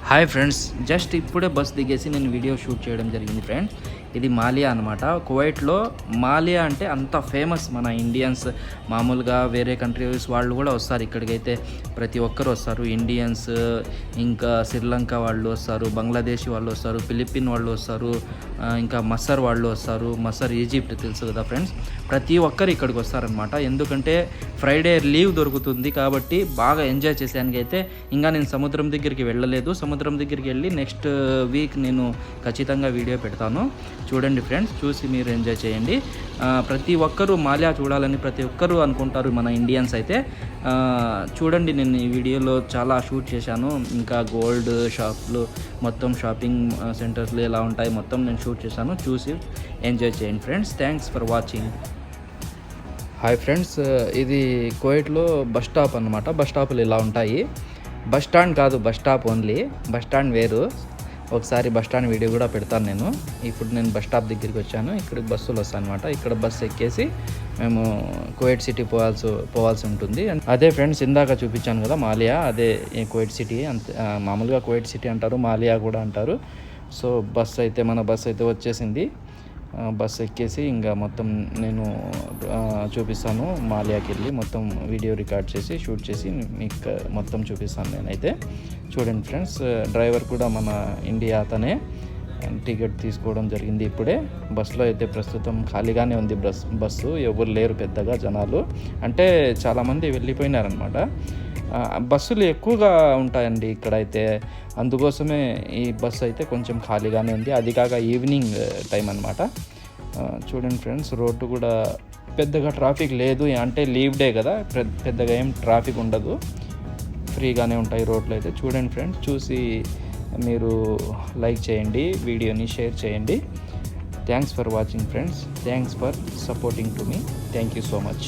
Hi friends, just ఇప్పుడే bus దిగేసి నేను వీడియో షూట్ చేయడం జరిగింది ఫ్రెండ్స్. ఇది మాలియా అనమాట. కువైట్లో మాలియా అంటే అంత ఫేమస్. మన ఇండియన్స్ మామూలుగా వేరే కంట్రీస్ వాళ్ళు కూడా వస్తారు ఇక్కడికైతే. ప్రతి ఒక్కరు వస్తారు. ఇండియన్స్, ఇంకా శ్రీలంక వాళ్ళు వస్తారు, బంగ్లాదేశ్ వాళ్ళు వస్తారు, ఫిలిపిన్ వాళ్ళు వస్తారు, ఇంకా మసర్ వాళ్ళు వస్తారు. మసర్ ఈజిప్ట్ తెలుసు కదా ఫ్రెండ్స్. ప్రతి ఒక్కరు ఇక్కడికి వస్తారనమాట. ఎందుకంటే ఫ్రైడే లీవ్ దొరుకుతుంది కాబట్టి బాగా ఎంజాయ్ చేసానికి అయితే. ఇంకా నేను సముద్రం దగ్గరికి వెళ్ళలేదు. సముద్రం దగ్గరికి వెళ్ళి నెక్స్ట్ వీక్ నేను ఖచ్చితంగా వీడియో పెడతాను. చూడండి ఫ్రెండ్స్, చూసి మీరు ఎంజాయ్ చేయండి. ప్రతి ఒక్కరూ మాలియా చూడాలని ప్రతి ఒక్కరూ అనుకుంటారు మన ఇండియన్స్ అయితే. చూడండి, నేను ఈ వీడియోలో చాలా షూట్ చేశాను. ఇంకా గోల్డ్ షాప్లు, మొత్తం షాపింగ్ సెంటర్స్లు ఎలా ఉంటాయి మొత్తం నేను షూట్ చేశాను. చూసి ఎంజాయ్ చేయండి friends. Thanks for watching. Hi friends, ఇది కువైట్లో బస్ స్టాప్ అనమాట. బస్ స్టాపులు ఇలా ఉంటాయి. బస్ స్టాండ్ కాదు, bus stop only. Bus stand వేరు. ఒకసారి బస్ స్టాండ్ వీడియో కూడా పెడతాను నేను. ఇప్పుడు నేను బస్ స్టాప్ దగ్గరికి వచ్చాను. ఇక్కడికి బస్సులు వస్తాయి అనమాట. ఇక్కడ బస్సు ఎక్కేసి మేము కువైట్ సిటీ పోవాల్సి ఉంటుంది. అదే ఫ్రెండ్స్, ఇందాక చూపించాను కదా మాలియా, అదే కువైట్ సిటీ. అంతే, మామూలుగా కువైట్ సిటీ అంటారు, మాలియా కూడా అంటారు. సో మన బస్సు అయితే వచ్చేసింది. బస్సు ఎక్కేసి ఇంకా మొత్తం నేను చూపిస్తాను. మాలియాకి వెళ్ళి మొత్తం వీడియో రికార్డ్ చేసి షూట్ చేసి మీకు మొత్తం చూపిస్తాను నేనైతే. చూడండి ఫ్రెండ్స్, డ్రైవర్ కూడా మన ఇండియా అతనే. టికెట్ తీసుకోవడం జరిగింది ఇప్పుడే. బస్సులో అయితే ప్రస్తుతం ఖాళీగానే ఉంది బస్సు. ఎవరు లేరు పెద్దగా జనాలు. అంటే చాలామంది వెళ్ళిపోయినారనమాట. బస్సులు ఎక్కువగా ఉంటాయండి ఇక్కడైతే. అందుకోసమే ఈ బస్సు అయితే కొంచెం ఖాళీగానే ఉంది. అది కాక ఈవినింగ్ టైం అనమాట. చూడండి ఫ్రెండ్స్, రోడ్డు కూడా పెద్దగా ట్రాఫిక్ లేదు. అంటే లీవ్ డే కదా, పెద్దగా ఏం ట్రాఫిక్ ఉండదు. ఫ్రీగానే ఉంటాయి రోడ్లు అయితే. చూడండి ఫ్రెండ్స్, చూసి మీరు లైక్ చేయండి, వీడియోని షేర్ చేయండి. Thanks for watching friends. Thanks for supporting to me. Thank you so much.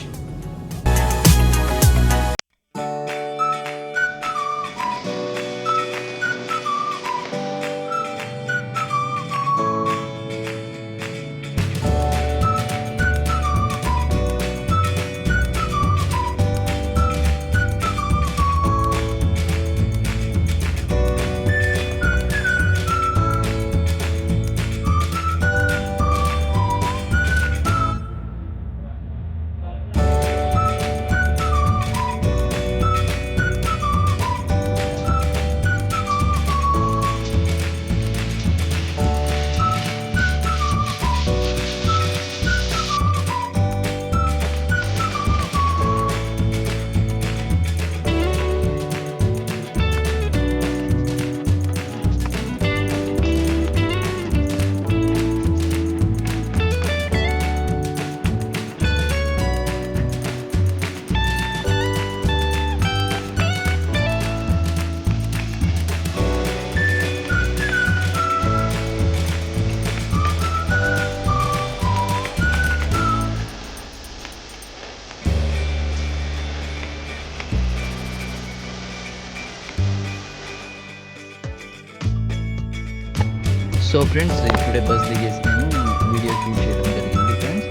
So friends, ఇప్పుడే బస్ దిగేసి నేను వీడియో షూట్ చేయడం జరిగింది ఫ్రెండ్స్.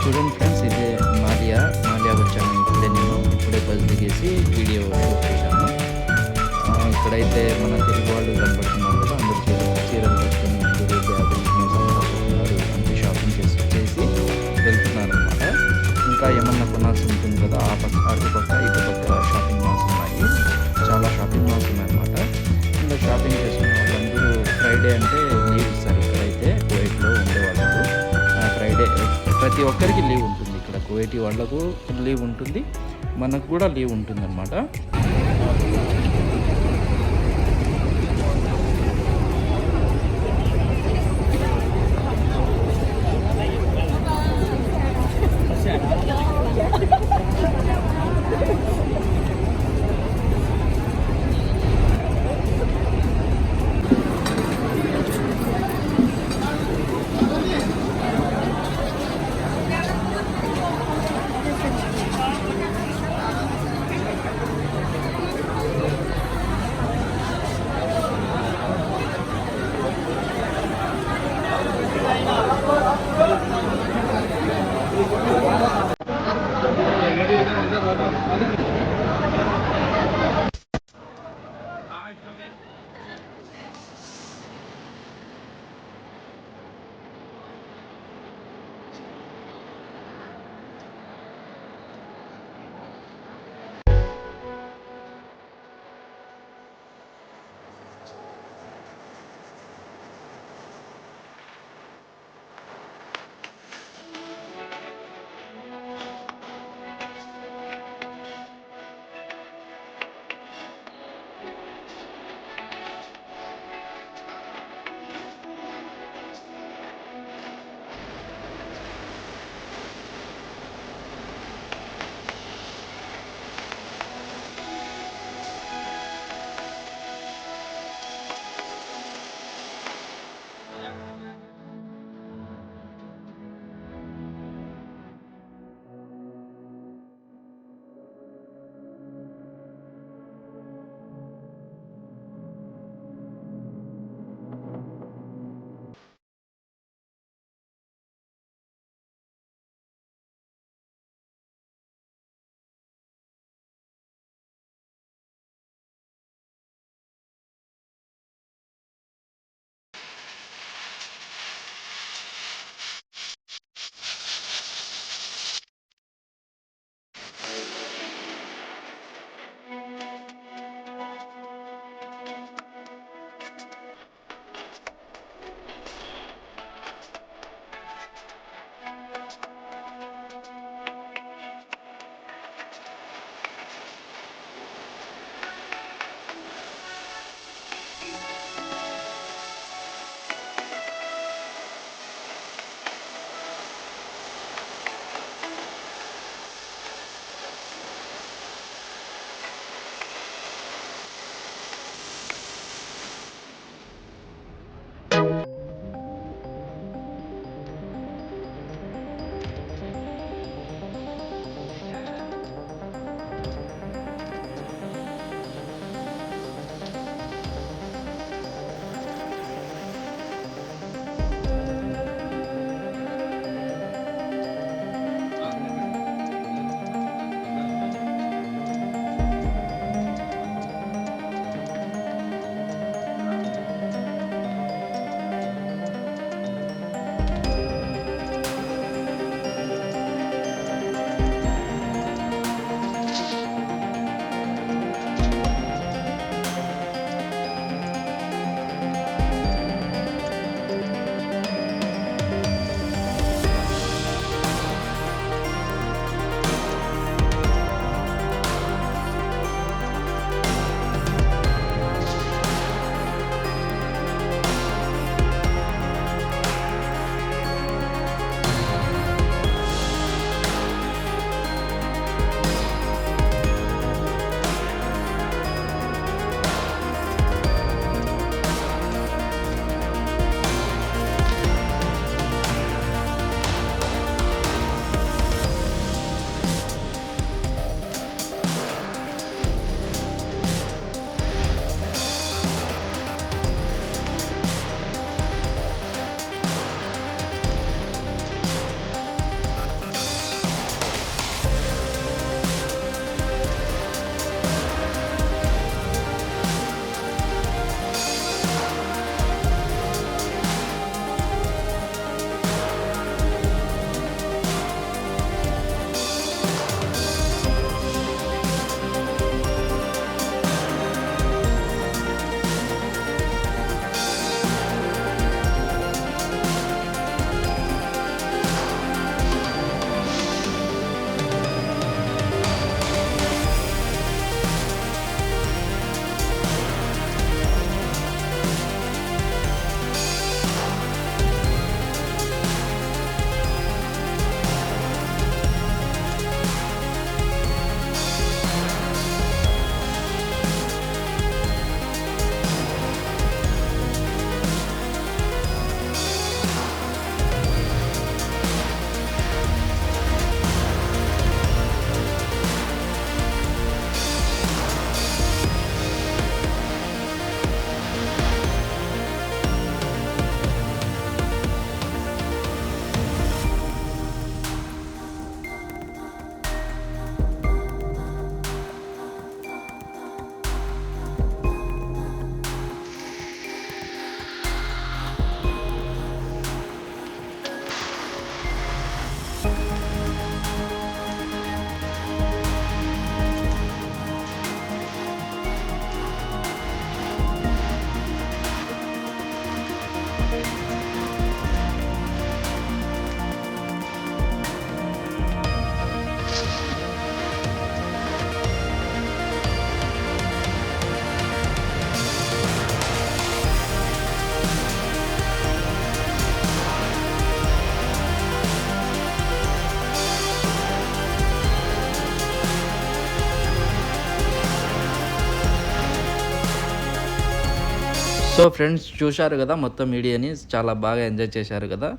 చూడండి ఫ్రెండ్స్, ఇదే మాలియా వచ్చాను. ఇప్పుడే బస్ దిగేసి వీడియో షూట్ చేశాను. ఇక్కడైతే మన తెలుగు వాళ్ళు కనబడుతున్నారు కదా, అందరూ చీరలు కట్టుకొని అందరూ బ్యాగులు అంటే షాపింగ్ చేసి వెళ్తున్నారు అనమాట. ఇంకా ఏమన్నా కొనాల్సి ఉంటుంది కదా, అటుపక్క ఇటుపక్క షాపింగ్ మాల్స్ ఉన్నాయి. చాలా షాపింగ్ మాల్స్ ఉన్నాయన్నమాట. ఇంకా షాపింగ్ చేసుకున్న వాళ్ళందరూ ఫ్రైడే అంటే లీవ్ ఇస్తారు ఇక్కడైతే. కువైట్లో ఉండే వాళ్ళకు ఫ్రైడే ప్రతి ఒక్కరికి లీవ్ ఉంటుంది. ఇక్కడ కువైటీ వాళ్ళకు లీవ్ ఉంటుంది, మనకు కూడా లీవ్ ఉంటుంది అన్నమాట. సో ఫ్రెండ్స్ చూశారు కదా మొత్తం వీడియోని, చాలా బాగా ఎంజాయ్ చేశారు కదా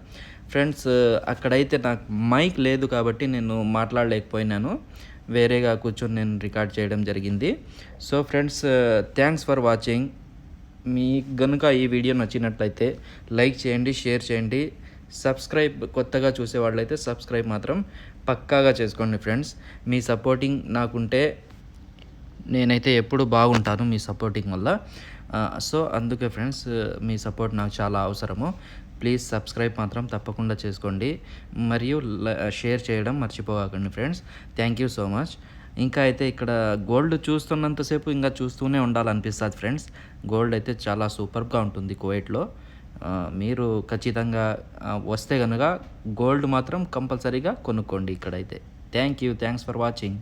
ఫ్రెండ్స్. అక్కడైతే నాకు మైక్ లేదు కాబట్టి నేను మాట్లాడలేకపోయినాను, వేరేగా కూర్చొని నేను రికార్డ్ చేయడం జరిగింది. So friends, thanks for watching. మీకు గనుక ఈ వీడియో నచ్చినట్లయితే లైక్ చేయండి, షేర్ చేయండి, సబ్స్క్రైబ్, కొత్తగా చూసేవాళ్ళైతే సబ్స్క్రైబ్ మాత్రం పక్కాగా చేసుకోండి ఫ్రెండ్స్. మీ సపోర్టింగ్ నాకుంటే నేనైతే ఎప్పుడు బాగుంటాను మీ సపోర్టింగ్ వల్ల. సో అందుకే ఫ్రెండ్స్, మీ సపోర్ట్ నాకు చాలా అవసరము. ప్లీజ్ సబ్స్క్రైబ్ మాత్రం తప్పకుండా చేసుకోండి, మరియు షేర్ చేయడం మర్చిపోకండి friends. Thank you so much. ఇంకా అయితే ఇక్కడ గోల్డ్ చూస్తున్నంతసేపు ఇంకా చూస్తూనే ఉండాలనిపిస్తుంది ఫ్రెండ్స్. గోల్డ్ అయితే చాలా సూపర్గా ఉంటుంది కువైట్లో. మీరు ఖచ్చితంగా వస్తే కనుక గోల్డ్ మాత్రం కంపల్సరీగా కొనుక్కోండి ఇక్కడైతే. Thanks for watching.